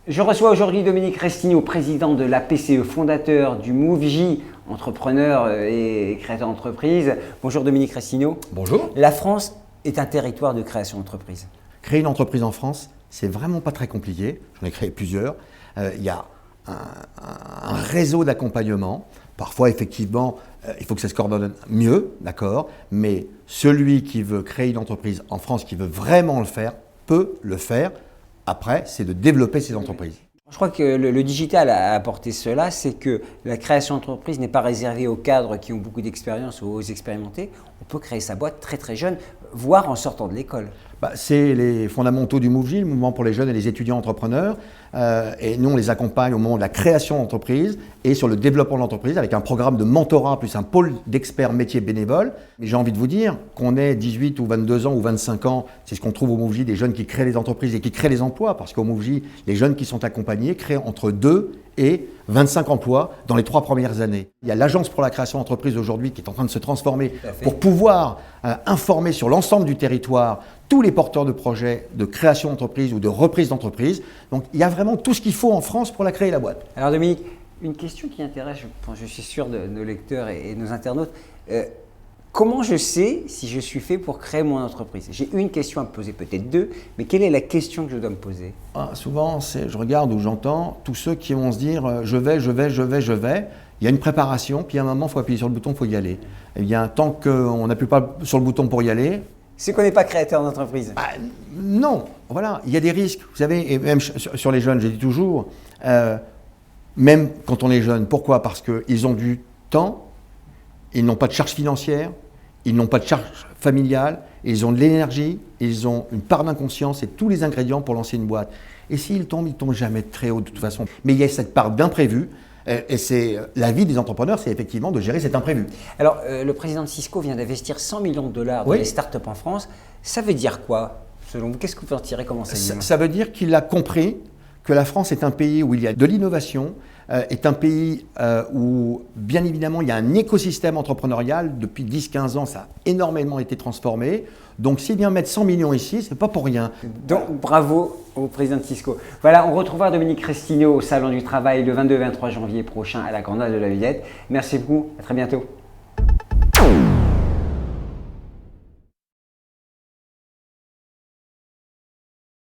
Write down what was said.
Je reçois aujourd'hui Dominique Restigno, président de la PCE, fondateur du MoveJ, entrepreneur et créateur d'entreprise. Bonjour Dominique Restigno. Bonjour. La France est un territoire de création d'entreprise. Créer une entreprise en France, c'est vraiment pas très compliqué. J'en ai créé plusieurs. Il y a un réseau d'accompagnement. Parfois, effectivement, il faut que ça se coordonne mieux, d'accord. Mais celui qui veut créer une entreprise en France, qui veut vraiment le faire, peut le faire. Après, c'est de développer ces entreprises. Je crois que le digital a apporté cela, c'est que la création d'entreprise n'est pas réservée aux cadres qui ont beaucoup d'expérience ou aux expérimentés. On peut créer sa boîte très très jeune, voire en sortant de l'école. C'est les fondamentaux du MoveJ, le mouvement pour les jeunes et les étudiants entrepreneurs. Et nous, on les accompagne au moment de la création d'entreprise et sur le développement de l'entreprise avec un programme de mentorat plus un pôle d'experts métiers bénévoles. Mais j'ai envie de vous dire qu'on ait 18 ou 22 ans ou 25 ans, c'est ce qu'on trouve au MoveJ, des jeunes qui créent les entreprises et qui créent les emplois. Parce qu'au MoveJ, les jeunes qui sont accompagnés créent entre 2 et 25 emplois dans les 3 premières années. Il y a l'Agence pour la création d'entreprise aujourd'hui qui est en train de se transformer pour pouvoir informer sur l'ensemble du territoire tous les porteurs de projets de création d'entreprise ou de reprise d'entreprise. Donc il y a vraiment tout ce qu'il faut en France pour la créer, la boîte. Alors Dominique, une question qui intéresse, je suis sûr, de nos lecteurs et nos internautes. Comment je sais si je suis fait pour créer mon entreprise? J'ai une question à me poser, peut-être deux, mais quelle est la question que je dois me poser? Souvent, je regarde ou j'entends tous ceux qui vont se dire je vais. Il y a une préparation, puis à un moment, il faut appuyer sur le bouton, il faut y aller. Eh bien, tant qu'on n'appuie pas sur le bouton pour y aller… C'est qu'on n'est pas créateur d'entreprise. Non, voilà, il y a des risques. Vous savez, et même sur les jeunes, je dis toujours, même quand on est jeune, pourquoi? Parce qu'ils ont du temps, ils n'ont pas de charge financière, ils n'ont pas de charge familiale, ils ont de l'énergie, ils ont une part d'inconscience et tous les ingrédients pour lancer une boîte. Et s'ils tombent, ils ne tombent jamais très haut de toute façon. Mais il y a cette part d'imprévu. Et c'est la vie des entrepreneurs, c'est effectivement de gérer cet imprévu. Alors, le président de Cisco vient d'investir 100 millions de dollars dans les startups en France. Ça veut dire quoi, selon vous? Qu'est-ce que vous en tirez comme enseignement? Ça veut dire qu'il a compris que la France est un pays où il y a de l'innovation, est un pays où, bien évidemment, il y a un écosystème entrepreneurial. Depuis 10-15 ans, ça a énormément été transformé. Donc, s'il vient mettre 100 millions ici, ce n'est pas pour rien. Donc, bravo au président de Cisco. Voilà, on retrouvera Dominique Restigno au Salon du Travail le 22 et 23 janvier prochain à la Grande Halle de la Villette. Merci beaucoup, à très bientôt.